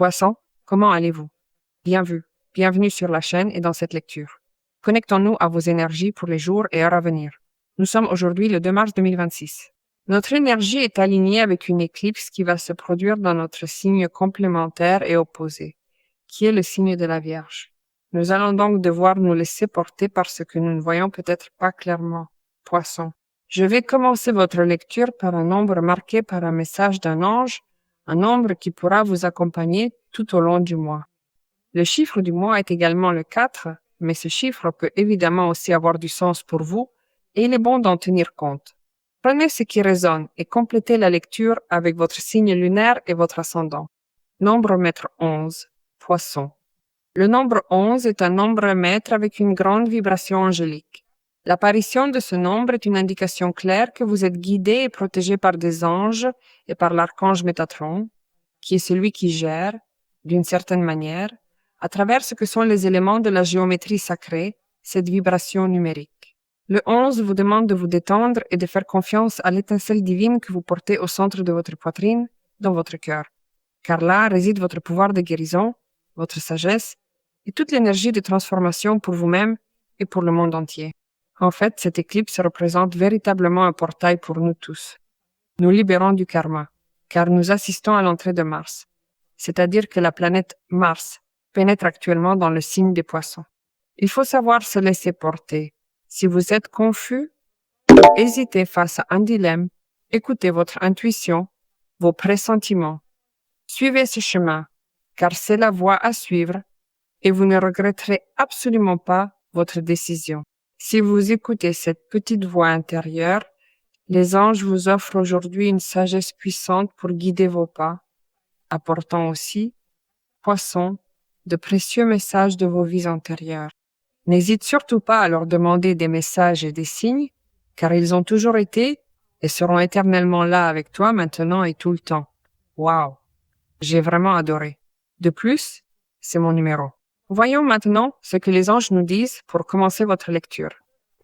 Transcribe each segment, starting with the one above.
Poisson, comment allez-vous? Bien vu. Bienvenue sur la chaîne et dans cette lecture. Connectons-nous à vos énergies pour les jours et heures à venir. Nous sommes aujourd'hui le 2 mars 2026. Notre énergie est alignée avec une éclipse qui va se produire dans notre signe complémentaire et opposé, qui est le signe de la Vierge. Nous allons donc devoir nous laisser porter par ce que nous ne voyons peut-être pas clairement. Poisson. Je vais commencer votre lecture par un nombre marqué par un message d'un ange, un nombre qui pourra vous accompagner tout au long du mois. Le chiffre du mois est également le 4, mais ce chiffre peut évidemment aussi avoir du sens pour vous et il est bon d'en tenir compte. Prenez ce qui résonne et complétez la lecture avec votre signe lunaire et votre ascendant. Nombre maître 11, Poisson. Le nombre 11 est un nombre maître avec une grande vibration angélique. L'apparition de ce nombre est une indication claire que vous êtes guidé et protégé par des anges et par l'archange Métatron, qui est celui qui gère, d'une certaine manière, à travers ce que sont les éléments de la géométrie sacrée, cette vibration numérique. Le 11 vous demande de vous détendre et de faire confiance à l'étincelle divine que vous portez au centre de votre poitrine, dans votre cœur, car là réside votre pouvoir de guérison, votre sagesse et toute l'énergie de transformation pour vous-même et pour le monde entier. En fait, cette éclipse représente véritablement un portail pour nous tous. Nous libérons du karma, car nous assistons à l'entrée de Mars, c'est-à-dire que la planète Mars pénètre actuellement dans le signe des Poissons. Il faut savoir se laisser porter. Si vous êtes confus, hésitez face à un dilemme, écoutez votre intuition, vos pressentiments. Suivez ce chemin, car c'est la voie à suivre et vous ne regretterez absolument pas votre décision. Si vous écoutez cette petite voix intérieure, les anges vous offrent aujourd'hui une sagesse puissante pour guider vos pas, apportant aussi, Poissons, de précieux messages de vos vies antérieures. N'hésite surtout pas à leur demander des messages et des signes, car ils ont toujours été et seront éternellement là avec toi maintenant et tout le temps. Waouh! J'ai vraiment adoré. De plus, c'est mon numéro. Voyons maintenant ce que les anges nous disent pour commencer votre lecture.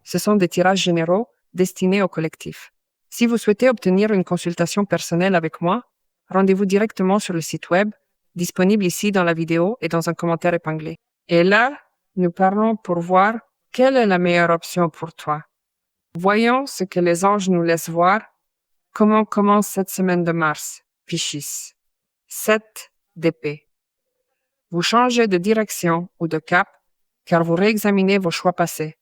Ce sont des tirages généraux destinés au collectif. Si vous souhaitez obtenir une consultation personnelle avec moi, rendez-vous directement sur le site web, disponible ici dans la vidéo et dans un commentaire épinglé. Et là, nous parlons pour voir quelle est la meilleure option pour toi. Voyons ce que les anges nous laissent voir. Comment commence cette semaine de mars? Piscis. 7 d'épée. Vous changez de direction ou de cap, car vous réexaminez vos choix passés.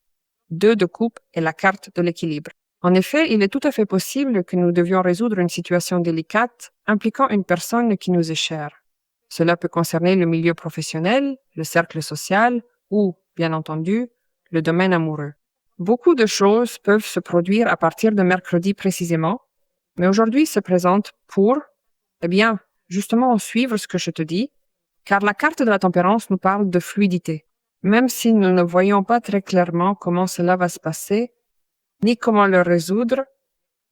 2 de coupe est la carte de l'équilibre. En effet, il est tout à fait possible que nous devions résoudre une situation délicate impliquant une personne qui nous est chère. Cela peut concerner le milieu professionnel, le cercle social ou, bien entendu, le domaine amoureux. Beaucoup de choses peuvent se produire à partir de mercredi précisément, mais aujourd'hui se présente pour, justement suivre ce que je te dis, car la carte de la tempérance nous parle de fluidité. Même si nous ne voyons pas très clairement comment cela va se passer, ni comment le résoudre,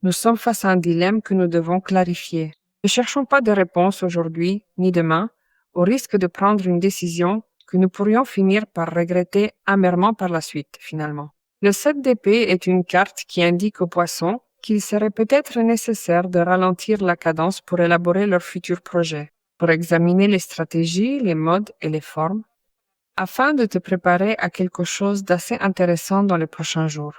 nous sommes face à un dilemme que nous devons clarifier. Ne cherchons pas de réponse aujourd'hui, ni demain, au risque de prendre une décision que nous pourrions finir par regretter amèrement par la suite, finalement. Le 7 d'épée est une carte qui indique aux poissons qu'il serait peut-être nécessaire de ralentir la cadence pour élaborer leur futur projet, pour examiner les stratégies, les modes et les formes, afin de te préparer à quelque chose d'assez intéressant dans les prochains jours.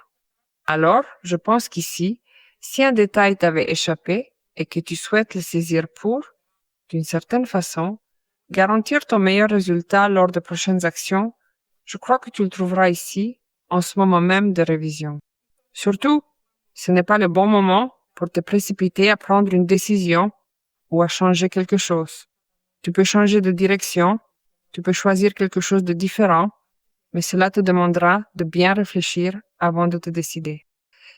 Alors, je pense qu'ici, si un détail t'avait échappé et que tu souhaites le saisir pour, d'une certaine façon, garantir ton meilleur résultat lors de prochaines actions, je crois que tu le trouveras ici, en ce moment même de révision. Surtout, ce n'est pas le bon moment pour te précipiter à prendre une décision ou à changer quelque chose. Tu peux changer de direction, tu peux choisir quelque chose de différent, mais cela te demandera de bien réfléchir avant de te décider.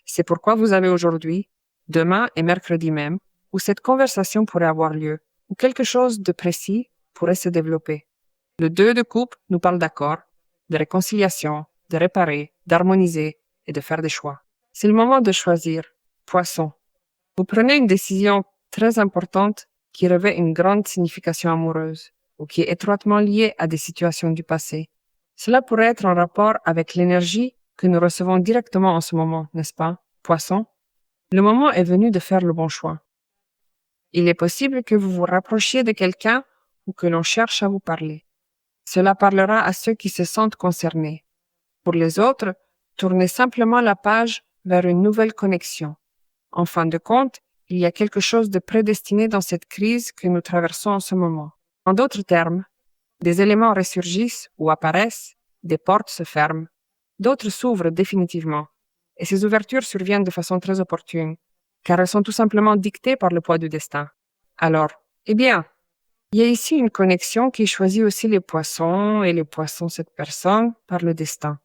C'est pourquoi vous avez aujourd'hui, demain et mercredi même, où cette conversation pourrait avoir lieu, où quelque chose de précis pourrait se développer. Le 2 de coupe nous parle d'accord, de réconciliation, de réparer, d'harmoniser et de faire des choix. C'est le moment de choisir. Poisson. Vous prenez une décision très importante qui revêt une grande signification amoureuse ou qui est étroitement liée à des situations du passé. Cela pourrait être en rapport avec l'énergie que nous recevons directement en ce moment, n'est-ce pas, Poisson? Le moment est venu de faire le bon choix. Il est possible que vous vous rapprochiez de quelqu'un ou que l'on cherche à vous parler. Cela parlera à ceux qui se sentent concernés. Pour les autres, tournez simplement la page vers une nouvelle connexion. En fin de compte, il y a quelque chose de prédestiné dans cette crise que nous traversons en ce moment. En d'autres termes, des éléments ressurgissent ou apparaissent, des portes se ferment, d'autres s'ouvrent définitivement. Et ces ouvertures surviennent de façon très opportune, car elles sont tout simplement dictées par le poids du destin. Alors, eh bien, il y a ici une connexion qui choisit aussi les poissons et les poissons cette personne par le destin.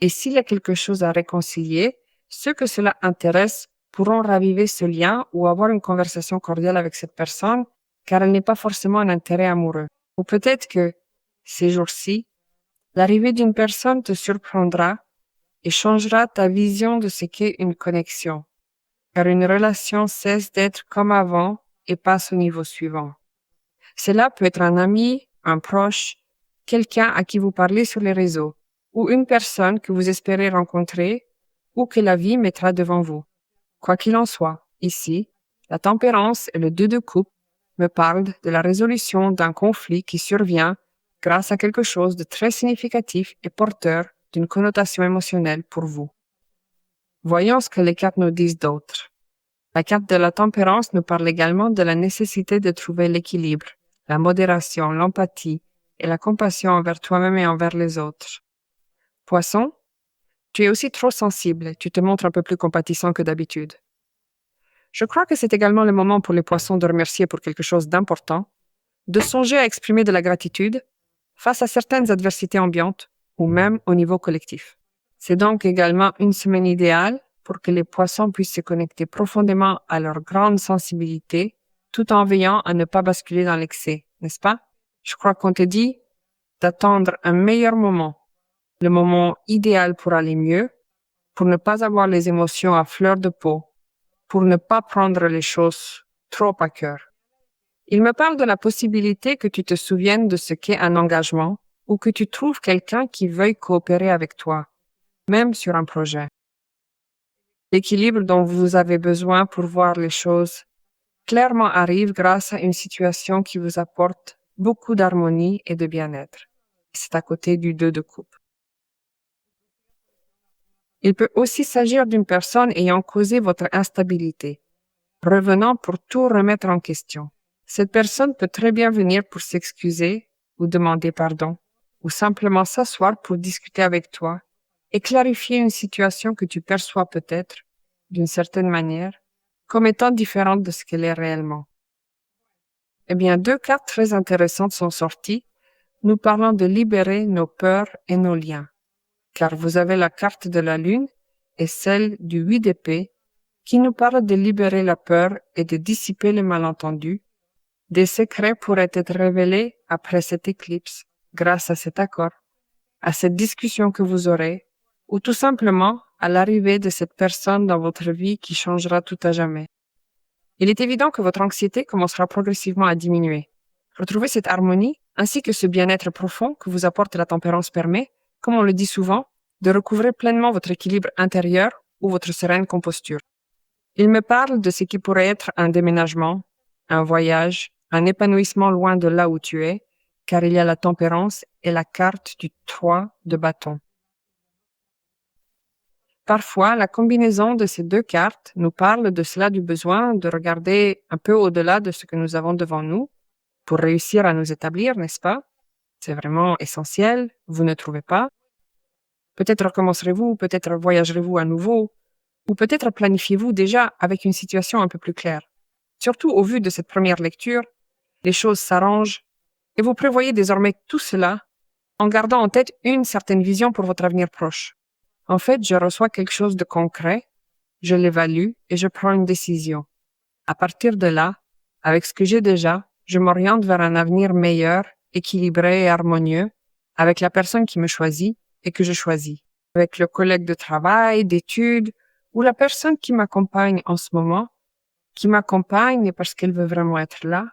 Et s'il y a quelque chose à réconcilier, ceux que cela intéresse pourront raviver ce lien ou avoir une conversation cordiale avec cette personne, car elle n'est pas forcément un intérêt amoureux. Ou peut-être que, ces jours-ci, l'arrivée d'une personne te surprendra et changera ta vision de ce qu'est une connexion, car une relation cesse d'être comme avant et passe au niveau suivant. Cela peut être un ami, un proche, quelqu'un à qui vous parlez sur les réseaux, ou une personne que vous espérez rencontrer ou que la vie mettra devant vous. Quoi qu'il en soit, ici, la tempérance et le 2 de coupe me parlent de la résolution d'un conflit qui survient grâce à quelque chose de très significatif et porteur d'une connotation émotionnelle pour vous. Voyons ce que les cartes nous disent d'autre. La carte de la tempérance nous parle également de la nécessité de trouver l'équilibre, la modération, l'empathie et la compassion envers toi-même et envers les autres. Poisson, tu es aussi trop sensible, tu te montres un peu plus compatissant que d'habitude. Je crois que c'est également le moment pour les poissons de remercier pour quelque chose d'important, de songer à exprimer de la gratitude face à certaines adversités ambiantes ou même au niveau collectif. C'est donc également une semaine idéale pour que les poissons puissent se connecter profondément à leur grande sensibilité tout en veillant à ne pas basculer dans l'excès, n'est-ce pas? Je crois qu'on te dit d'attendre un meilleur moment, le moment idéal pour aller mieux, pour ne pas avoir les émotions à fleur de peau, pour ne pas prendre les choses trop à cœur. Il me parle de la possibilité que tu te souviennes de ce qu'est un engagement ou que tu trouves quelqu'un qui veuille coopérer avec toi, même sur un projet. L'équilibre dont vous avez besoin pour voir les choses clairement arrive grâce à une situation qui vous apporte beaucoup d'harmonie et de bien-être. C'est à côté du 2 de coupe. Il peut aussi s'agir d'une personne ayant causé votre instabilité, revenant pour tout remettre en question. Cette personne peut très bien venir pour s'excuser ou demander pardon, ou simplement s'asseoir pour discuter avec toi et clarifier une situation que tu perçois peut-être, d'une certaine manière, comme étant différente de ce qu'elle est réellement. Eh bien, 2 cartes très intéressantes sont sorties, nous parlant de libérer nos peurs et nos liens, car vous avez la carte de la Lune et celle du 8 d'épée, qui nous parle de libérer la peur et de dissiper les malentendus. Des secrets pourraient être révélés après cette éclipse, grâce à cet accord, à cette discussion que vous aurez, ou tout simplement à l'arrivée de cette personne dans votre vie qui changera tout à jamais. Il est évident que votre anxiété commencera progressivement à diminuer. Retrouver cette harmonie, ainsi que ce bien-être profond que vous apporte la tempérance permet, comme on le dit souvent, de recouvrer pleinement votre équilibre intérieur ou votre sereine composture. Il me parle de ce qui pourrait être un déménagement, un voyage, un épanouissement loin de là où tu es, car il y a la tempérance et la carte du 3 de bâton. Parfois, la combinaison de ces 2 cartes nous parle de cela du besoin de regarder un peu au-delà de ce que nous avons devant nous pour réussir à nous établir, n'est-ce pas? C'est vraiment essentiel, vous ne trouvez pas? Peut-être recommencerez-vous, peut-être voyagerez-vous à nouveau, ou peut-être planifiez-vous déjà avec une situation un peu plus claire. Surtout au vu de cette première lecture, les choses s'arrangent et vous prévoyez désormais tout cela en gardant en tête une certaine vision pour votre avenir proche. En fait, je reçois quelque chose de concret, je l'évalue et je prends une décision. À partir de là, avec ce que j'ai déjà, je m'oriente vers un avenir meilleur, équilibré et harmonieux avec la personne qui me choisit et que je choisis, avec le collègue de travail, d'études ou la personne qui m'accompagne en ce moment, qui m'accompagne parce qu'elle veut vraiment être là,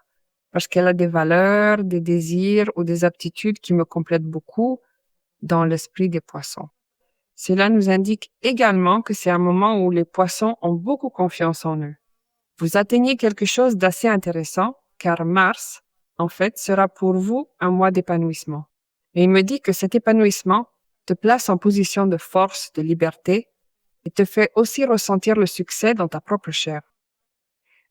parce qu'elle a des valeurs, des désirs ou des aptitudes qui me complètent beaucoup dans l'esprit des poissons. Cela nous indique également que c'est un moment où les poissons ont beaucoup confiance en eux. Vous atteignez quelque chose d'assez intéressant car Mars, en fait, sera pour vous un mois d'épanouissement. Et il me dit que cet épanouissement te place en position de force, de liberté, et te fait aussi ressentir le succès dans ta propre chair.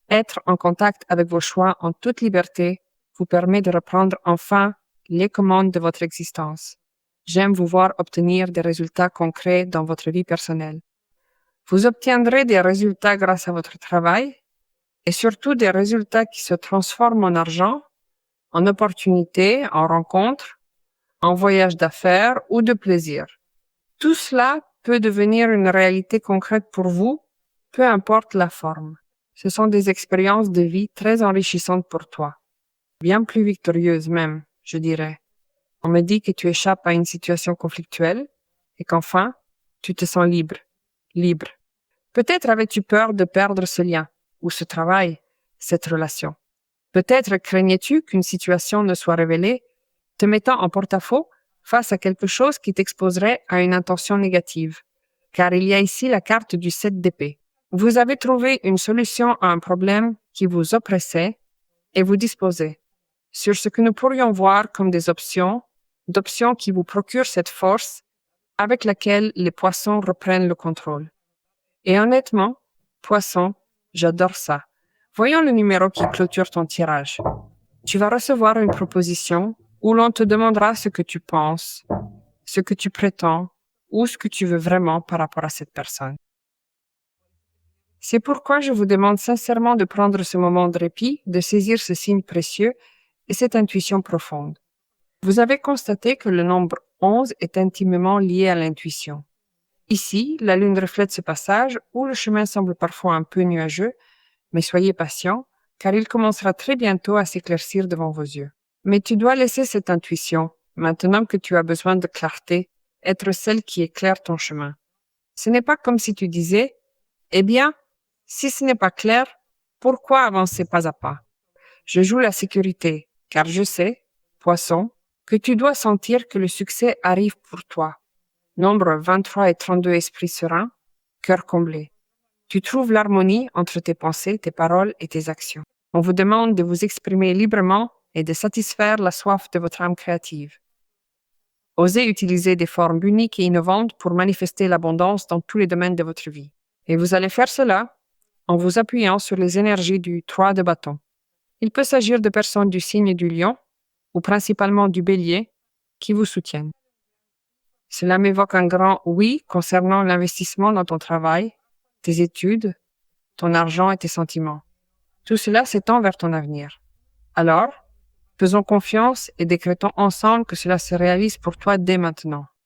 Être en contact avec vos choix en toute liberté vous permet de reprendre enfin les commandes de votre existence. J'aime vous voir obtenir des résultats concrets dans votre vie personnelle. Vous obtiendrez des résultats grâce à votre travail et surtout des résultats qui se transforment en argent, en opportunités, en rencontres, en voyages d'affaires ou de plaisir. Tout cela peut devenir une réalité concrète pour vous, peu importe la forme. Ce sont des expériences de vie très enrichissantes pour toi, bien plus victorieuses même, je dirais. On me dit que tu échappes à une situation conflictuelle et qu'enfin, tu te sens libre. Libre. Peut-être avais-tu peur de perdre ce lien, ou ce travail, cette relation. Peut-être craignais-tu qu'une situation ne soit révélée, te mettant en porte-à-faux face à quelque chose qui t'exposerait à une intention négative, car il y a ici la carte du 7 d'épée. Vous avez trouvé une solution à un problème qui vous oppressait et vous disposez sur ce que nous pourrions voir comme des options qui vous procurent cette force avec laquelle les poissons reprennent le contrôle. Et honnêtement, poisson, j'adore ça. Voyons le numéro qui clôture ton tirage. Tu vas recevoir une proposition où l'on te demandera ce que tu penses, ce que tu prétends ou ce que tu veux vraiment par rapport à cette personne. C'est pourquoi je vous demande sincèrement de prendre ce moment de répit, de saisir ce signe précieux et cette intuition profonde. Vous avez constaté que le nombre 11 est intimement lié à l'intuition. Ici, la lune reflète ce passage où le chemin semble parfois un peu nuageux, mais soyez patient, car il commencera très bientôt à s'éclaircir devant vos yeux. Mais tu dois laisser cette intuition, maintenant que tu as besoin de clarté, être celle qui éclaire ton chemin. Ce n'est pas comme si tu disais, eh bien, si ce n'est pas clair, pourquoi avancer pas à pas? Je joue la sécurité, car je sais, poisson, que tu dois sentir que le succès arrive pour toi. Nombre 23 et 32 esprit serein, cœur comblé. Tu trouves l'harmonie entre tes pensées, tes paroles et tes actions. On vous demande de vous exprimer librement et de satisfaire la soif de votre âme créative. Osez utiliser des formes uniques et innovantes pour manifester l'abondance dans tous les domaines de votre vie. Et vous allez faire cela en vous appuyant sur les énergies du 3 de bâton. Il peut s'agir de personnes du signe du lion ou principalement du bélier qui vous soutiennent. Cela m'évoque un grand oui concernant l'investissement dans ton travail, tes études, ton argent et tes sentiments. Tout cela s'étend vers ton avenir. Alors, faisons confiance et décrétons ensemble que cela se réalise pour toi dès maintenant.